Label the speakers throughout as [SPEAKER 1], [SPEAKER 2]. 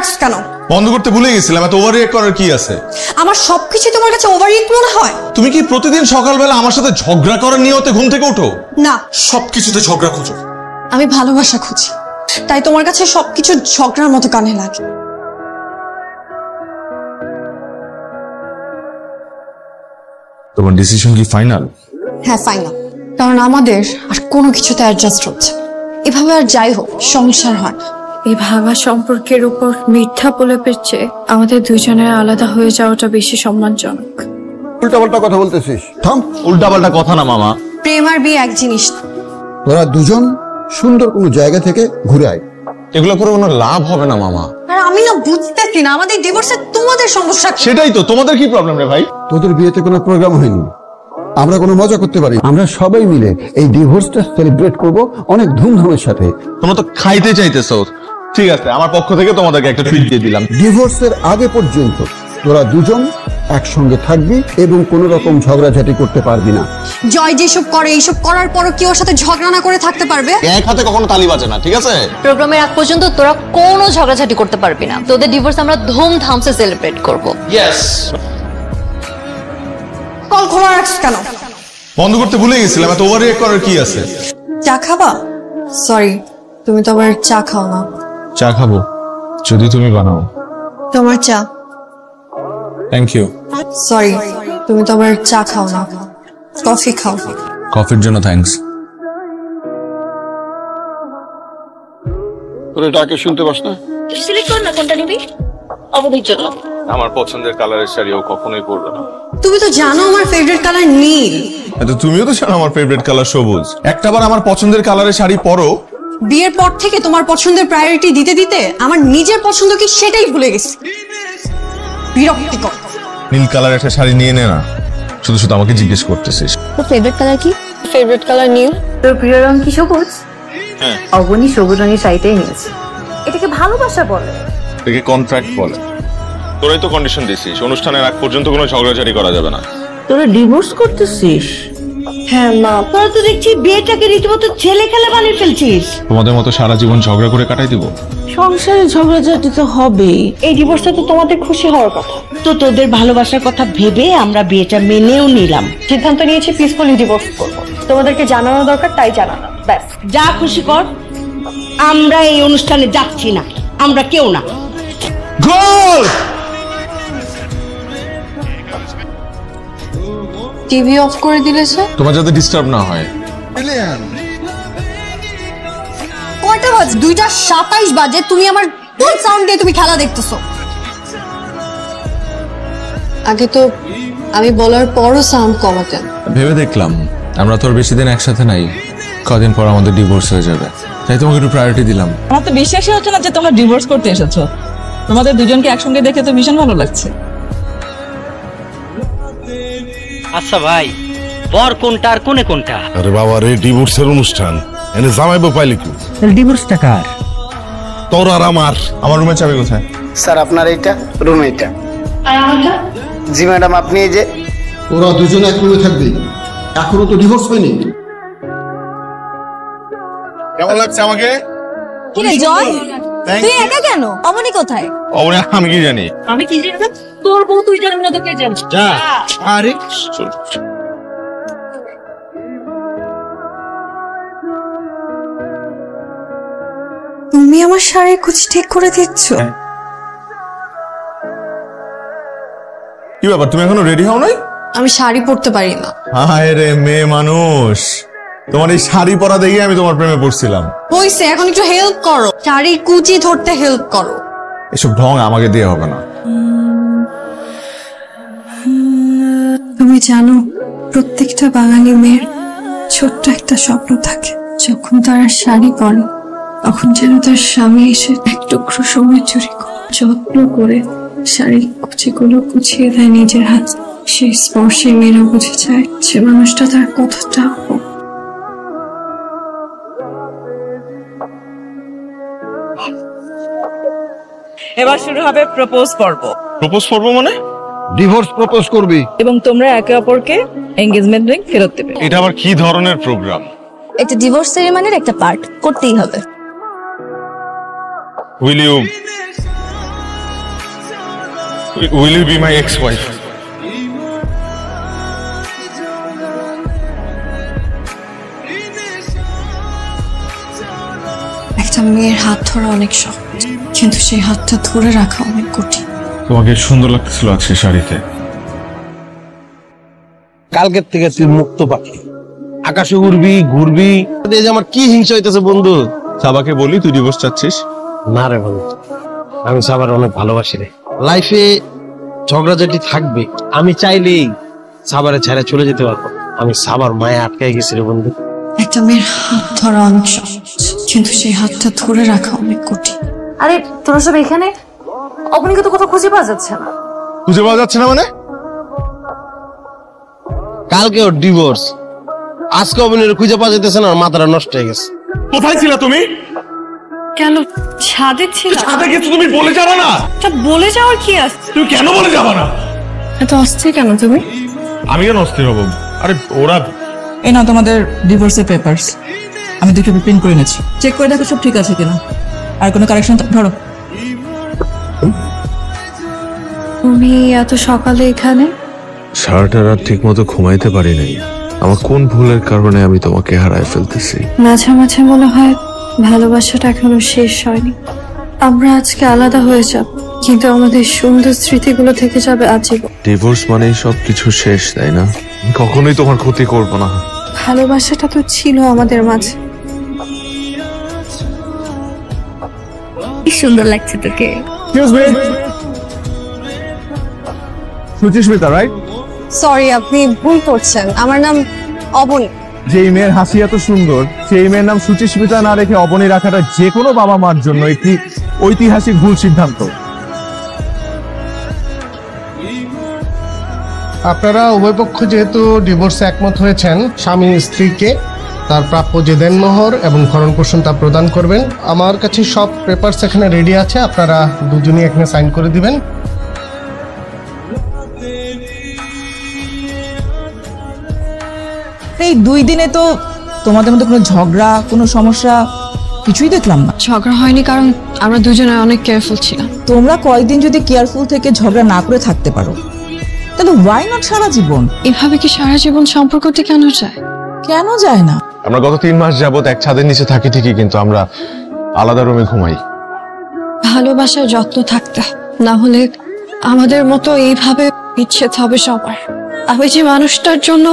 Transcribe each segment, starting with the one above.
[SPEAKER 1] রাখছ কেন?
[SPEAKER 2] বন্ধ করতে ভুলে গেছিলাম। এত ওভার রিঅ্যাক্ট করার কি আছে?
[SPEAKER 1] আমার সবকিছু তোমার কাছে ওভার রিঅ্যাক্ট মনে হয়?
[SPEAKER 2] তুমি কি প্রতিদিন সকালবেলা আমার সাথে ঝগড়া করার নিয়তে ঘুম থেকে ওঠো?
[SPEAKER 1] না,
[SPEAKER 2] সবকিছুতে ঝগড়া খুঁজো।
[SPEAKER 1] আমি ভালোবাসা খুঁজি, তাই তোমার কাছে সবকিছু ঝগড়ার মতো কানে লাগে।
[SPEAKER 2] তোমার ডিসিশন কি ফাইনাল?
[SPEAKER 1] হ্যাঁ, ফাইনাল। কারণ আমাদের আর কোনো কিছুতে অ্যাডজাস্ট হচ্ছে। এভাবে আর যাই হোক সংসার হয় না।
[SPEAKER 3] এই ভাঙা সম্পর্কের উপর মিথ্যা প্রলেপের চেয়ে আমাদের দুজনের আলাদা হয়ে যাওয়াটা বেশি সম্মানজনক।
[SPEAKER 4] উল্টাপাল্টা কথা বলতেছিস, থাম।
[SPEAKER 2] উল্টাপাল্টা কথা না মামা।
[SPEAKER 1] প্রেম আর বিয়ে এক জিনিস।
[SPEAKER 4] তোরা দুজন সুন্দর কোনো জায়গা থেকে ঘুরে আয়।
[SPEAKER 2] এগুলো করে কোনো লাভ হবে না মামা।
[SPEAKER 1] আর আমি না বুঝতেছি না আমাদের ডিভোর্সে তোমাদের সমস্যা কি?
[SPEAKER 2] সেটাই তো, তোমাদের কি প্রবলেম রে ভাই?
[SPEAKER 4] তোদের বিয়েতে কোনো প্রোগ্রাম হয়নি, আমরা কোনো মজা করতে পারি। আমরা সবাই মিলে এই ডিভোর্সটা সেলিব্রেট করব অনেক ধুমধামের সাথে।
[SPEAKER 2] তোমরা তো খাইতে চাইতেছো। ঠিক আছে, আমার পক্ষ থেকে তোমাদেরকে একটা ট্রিট দিয়ে দিলাম।
[SPEAKER 4] ডিভোর্সের আগে পর্যন্ত তোরা দুজন একসঙ্গে থাকবি এবং কোনো রকম ঝগড়াঝাটি করতে পারবি না।
[SPEAKER 1] জয় যেসব করে এইসব করার পরও কি ওর সাথে ঝগড়া না করে থাকতে পারবে?
[SPEAKER 2] এক হাতে কখনো তালি বাজে না, ঠিক আছে?
[SPEAKER 5] প্রোগ্রামের আগ পর্যন্ত তোরা কোনো ঝগড়াঝাটি করতে পারবি না। তোদের ডিভোর্স আমরা ধুমধামসে সেলিব্রেট করব।
[SPEAKER 2] ইয়েস।
[SPEAKER 1] কল খোলা রাখছ কেন?
[SPEAKER 2] বন্ধ করতে ভুলে গেছিলাম। এত ওভার রিঅ্যাক্ট করার কি আছে?
[SPEAKER 1] চা খাবা? সরি, তুমি তো আবার চা খাও না।
[SPEAKER 2] চা খাবো যদি তুমি বানাও।
[SPEAKER 1] তোমার চা।
[SPEAKER 2] Thank you.
[SPEAKER 1] সরি, তুমি তো আবার চা খাও না, কফি খাও।
[SPEAKER 2] কফির জন্য থ্যাঙ্কস।
[SPEAKER 4] তোরা ডাকে শুনতে পাস না?
[SPEAKER 5] সিলেক্ট কর না কোনটা নিবি। অবধির জন্য
[SPEAKER 2] আমার পছন্দের কালারের শাড়ি ও কখনোই পরবে না।
[SPEAKER 1] তুমি তো জানো আমার ফেভারিট কালার নীল।
[SPEAKER 2] তুমিও তো জানো আমার ফেভারিট কালার সবুজ। একটাবার আমার পছন্দের কালারের শাড়ি পরো।
[SPEAKER 1] বিয়ের পর থেকে তোমার পছন্দের প্রায়োরিটি দিতে দিতে আমার নিজের পছন্দ কি সেটাই ভুলে গেছি। বিরক্তিকর।
[SPEAKER 2] নীল কালার একটা শাড়ি নিয়ে নে না, শুধু শুধু আমাকে জিজ্ঞেস করতেছিস।
[SPEAKER 5] তোর ফেভারিট কালার কি? ফেভারিট কালার নীল।
[SPEAKER 3] তোর প্রিয় রং কি সবুজ?
[SPEAKER 2] হ্যাঁ।
[SPEAKER 3] অবনী সবুজ রঙের শাড়িটাই নিয়েছে। এটাকে ভালোবাসা বলে?
[SPEAKER 2] এটাকে কন্ট্রাক্ট বলে। তোরাই তো কন্ডিশন দিছিস অনুষ্ঠানের আগ পর্যন্ত কোনো ঝগড়াঝাটি করা যাবে না।
[SPEAKER 6] তোরা ডিভোর্স করতেছিস?
[SPEAKER 1] হ্যাঁ মা।
[SPEAKER 6] তোরা তো দেখছি বিয়েটাকে রীতিমতো ছেলে খেলা বানিয়ে ফেলছিস।
[SPEAKER 2] তোমাদের মতো সারা জীবন ঝগড়া করে কাটাই দিব?
[SPEAKER 6] সংসারে ঝগড়াঝাটি তো হবেই।
[SPEAKER 3] এই ডিভোর্সটা তো তোমাদের খুশি হওয়ার কথা।
[SPEAKER 6] তো তোদের ভালোবাসার কথা ভেবে আমরা বিয়েটা মেনেও নিলাম।
[SPEAKER 3] সিদ্ধান্ত নিয়েছি পিসফুলি ডিভোর্স করব। তোমাদেরকে জানানো দরকার তাই জানানো, ব্যাস।
[SPEAKER 6] যা খুশি কর, আমরা এই অনুষ্ঠানে যাচ্ছি না, আমরা কেউ না।
[SPEAKER 2] গোল!
[SPEAKER 1] টিভি অফ করে দিলে স্যার।
[SPEAKER 2] তোমার যাতে ডিস্টার্ব না হয়।
[SPEAKER 1] কয়টা বাজে? 2:27 বাজে। তুমি আমার ফুল সাউন্ড দিয়ে তুমি খেলা দেখতেছো। আগে তো আমি বলার পরও সাউন্ড কমাতেন।
[SPEAKER 2] ভেবে দেখলাম আমরা তো আর বেশি দিন একসাথে নাই, কদিন পর আমাদের ডিভোর্স হয়ে যাবে, তাই তোমাকে একটু প্রায়োরিটি দিলাম।
[SPEAKER 7] আমার তো বিশ্বাসই হচ্ছে না যে তোমরা ডিভোর্স করতে এসেছো। তোমাদের দুজনকে একসঙ্গে দেখে তো ভীষণ ভালো লাগছে।
[SPEAKER 8] আচ্ছা ভাই, বর কোনটা আর কোনে কোনটা?
[SPEAKER 9] আরে বাবা রে, ডিভোর্সের অনুষ্ঠান, এনে জামাইবো পাইলি কি?
[SPEAKER 8] ডিভোর্সটা কার?
[SPEAKER 9] তোর আর আমার।
[SPEAKER 2] আমার রুমের চাবি কোথায়?
[SPEAKER 10] স্যার আপনার এইটা রুম এইটা।
[SPEAKER 3] আর আমারটা?
[SPEAKER 10] জি ম্যাডাম, আপনি এই যে।
[SPEAKER 4] ওরা দুজন এক রুমে থাকবি, এখনো তো ডিভোর্স হয়নি।
[SPEAKER 2] কেমন লাগছে আমাকে?
[SPEAKER 1] কি রে জয়, তুই একা কেন? অমনি কোথায়?
[SPEAKER 2] অবনে আমি কি জানি?
[SPEAKER 7] আমি কি জানি? তোর বউ তুই জানি না, তোকে জানি।
[SPEAKER 2] যা।
[SPEAKER 9] আরে
[SPEAKER 1] তুমি আমার শাড়ির কুচি ঠিক করে দিচ্ছ?
[SPEAKER 2] কি ব্যাপার, তুমি এখনো রেডি হও নাই?
[SPEAKER 1] আমি শাড়ি পরতে পারি না।
[SPEAKER 2] হায় রে মেয়ে মানুষ, তোমার এই শাড়ি পরা দেখে আমি তোমার প্রেমে পড়ছিলাম।
[SPEAKER 1] হইছে, এখন একটু হেল্প করো, শাড়ির কুচি ধরতে হেল্প করো।
[SPEAKER 2] এসব ঢং আমাকে দিয়ে হবে না।
[SPEAKER 3] তুমি জানো, প্রত্যেকটা বাঙালি মেয়ের ছোট্ট একটা স্বপ্ন থাকে, যখন তারা শাড়ি পরে তখন যেন তার স্বামী এসে এক টুকরো সময় চুরি করে যত্ন করে শাড়ির কুচিগুলো কুচিয়ে দেয় নিজের হাত। সেই স্পর্শে মেয়েরা বুঝে যায় সে মানুষটা তার কতটা আপন।
[SPEAKER 7] এবার শুরু হবে প্রপোজ পর্ব।
[SPEAKER 2] প্রপোজ করবো মানে?
[SPEAKER 4] ডিভোর্স প্রপোজ করবি
[SPEAKER 7] এবং তোমরা একে অপরকে এনগেজমেন্ট রিং ফেরত দেবে।
[SPEAKER 2] এটা আবার কি ধরনের প্রোগ্রাম?
[SPEAKER 5] একটা ডিভোর্স সেরিমনির একটা পার্ট করতেই হবে।
[SPEAKER 2] Will you will you be my ex wife?
[SPEAKER 1] একটা মেয়ের হাত ধরা অনেক সহজ, কিন্তু সেই হাতটা ধরে রাখা অনেক কঠিন।
[SPEAKER 2] তোমাকে সুন্দর লাগতেছিল আজকে শাড়িতে।
[SPEAKER 11] কালকের থেকে তুই মুক্ত পাখি, আকাশে উড়বি ঘুরবি। আমার কি হিংসা হইতেছে বন্ধু।
[SPEAKER 2] সাবাকে বলি তুই ডিভোর্স চাচ্ছিস?
[SPEAKER 11] না রে বন্ধু, আমি সাবার অনেক ভালোবাসি রে। লাইফে ঝগড়াঝাটি থাকবে, আমি চাইলেই সাবারে ছেড়ে চলে যেতে পারবো। আমি সাবার মায়ে আটকে গেছি রে বন্ধু।
[SPEAKER 1] একটা মেয়ের হাত ধরা অনেক সহজ, কিন্তু সেই হাতটা ধরে রাখা অনেক কঠিন।
[SPEAKER 5] আরে তোরা সব এখানে? অবনীকে তো কোথাও খুঁজে পাওয়া যাচ্ছে না।
[SPEAKER 2] খুঁজে পাওয়া যাচ্ছে না মানে?
[SPEAKER 11] কালকে ওর ডিভোর্স, আজকে অবনীর খুঁজে পাওয়া যেতেছে না, মাথাটা নষ্ট হয়ে গেছে।
[SPEAKER 2] কোথায় ছিল তুমি?
[SPEAKER 3] কেন ছাদে ছিল?
[SPEAKER 2] ছাদে গেছো তুমি, বলে যাবা না?
[SPEAKER 3] তা বলে যাওয়ার কি আছে?
[SPEAKER 2] তুমি কেন বলে যাবা না?
[SPEAKER 3] এত অস্থির কেন তুমি?
[SPEAKER 2] আমি কেন অস্থির হব? আরে ওরা
[SPEAKER 7] এই না তোমাদের ডিভোর্সের পেপারস, আমি দুটো প্রিন্ট করে এনেছি, চেক করে দেখো সব ঠিক আছে কিনা। আর কোনো কারেকশন ধরো।
[SPEAKER 3] তুমি এত সকালে এখানে?
[SPEAKER 2] সারাটা রাত ঠিক মতো ঘুমাইতে পারি নাই। আমার কোন ভুলের কারণে আমি তোমাকে হারায় ফেলতেছি?
[SPEAKER 3] মাঝে মাঝে মনে হয় ভালোবাসাটা এখনো শেষ হয়নি। আমরা আজকে আলাদা হয়ে যাব, কিন্তু আমাদের সুন্দর স্মৃতিগুলো থেকে যাবে আজীবন।
[SPEAKER 2] ডিভোর্স মানেই সবকিছু শেষ, তাই না? কখনোই তোমার ক্ষতি করব না।
[SPEAKER 3] ভালোবাসাটা তো ছিল আমাদের মাঝে। কি সুন্দর লাগছে তোকে।
[SPEAKER 2] সুচিস্মিতা, রাইট?
[SPEAKER 1] সরি, আপনি ভুল করছেন। আমার নাম অবনী।
[SPEAKER 12] যেই মেয়ের হাসি এত সুন্দর, সেই মেয়ের নাম সুচিস্মিতা না রেখে অবনী রাখাটা যে কোনো বাবা মার জন্য একটি ঐতিহাসিক ভুল সিদ্ধান্ত।
[SPEAKER 13] আপনারা উভয় পক্ষ যেহেতু ডিভোর্সে একমত হয়েছেন, স্বামী স্ত্রীকে তার প্রাপ্য যে দেনমোহর এবং ভরণ পোষণ তা প্রদান করবেন। আমার কাছে সব পেপারস এখানে রেডি আছে, আপনারা দুজনই এখানে সাইন করে দিবেন।
[SPEAKER 7] এই 2 দিনে তো তোমাদের মধ্যে কোনো ঝগড়া, কোনো সমস্যা কিছুই দেখলাম না।
[SPEAKER 1] ঝগড়া হয়নি কারণ আমরা দুজনে অনেক কেয়ারফুল ছিলাম।
[SPEAKER 7] তোমরা কয়েকদিন যদি কেয়ারফুল থেকে ঝগড়া না করে থাকতে পারো, তাহলে ওয়াই নট সারা জীবন?
[SPEAKER 1] এভাবে কি সারা জীবন সম্পর্ক কেন যায়?
[SPEAKER 7] কেন যায় না?
[SPEAKER 2] আমরা গত 3 মাস যাবত এক ছাদের নিচে থাকি ঠিকই, কিন্তু আমরা আলাদা রুমে ঘুমাই।
[SPEAKER 1] ভালোবাসার যত্ন থাকতে, না হলে আমাদের মতো এইভাবে বিচ্ছেদ হবে সবার। আমি যে মানুষটার জন্য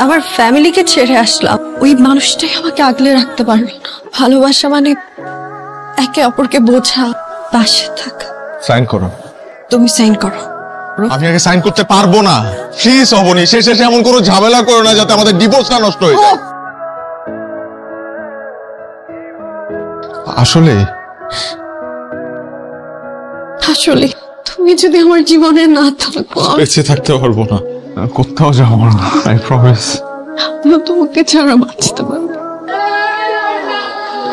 [SPEAKER 1] আমার ফ্যামিলিকে ছেড়ে আসলাম, ওই মানুষটাই আমাকে আগলে রাখতে পারলো না। ভালোবাসা মানে একে অপরকে বোঝা, পাশে থাকা।
[SPEAKER 2] সাইন করো।
[SPEAKER 1] তুমি সাইন করো।
[SPEAKER 2] আমি আগে সাইন করতে পারবো না, প্লিজ অবনী। শেষে এমন কোনো ঝামেলা করো না যাতে আমাদের ডিভোর্সটা নষ্ট হয়ে যায়। আসলে
[SPEAKER 1] আসলে তুমি যদি আমার জীবনে না থাকো,
[SPEAKER 2] বেঁচে থাকতে পারবো না, কোথাও যাবো না, আই প্রমিস।
[SPEAKER 1] আমি তোমাকে ছাড়া বাঁচতে পারবো।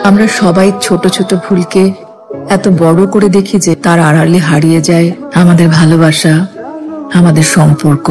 [SPEAKER 14] আমরা সবাই ছোট ছোট ভুলকে এত বড় করে দেখি যে তার আড়ালে হারিয়ে যায় আমাদের ভালোবাসা, আমাদের সম্পর্ক।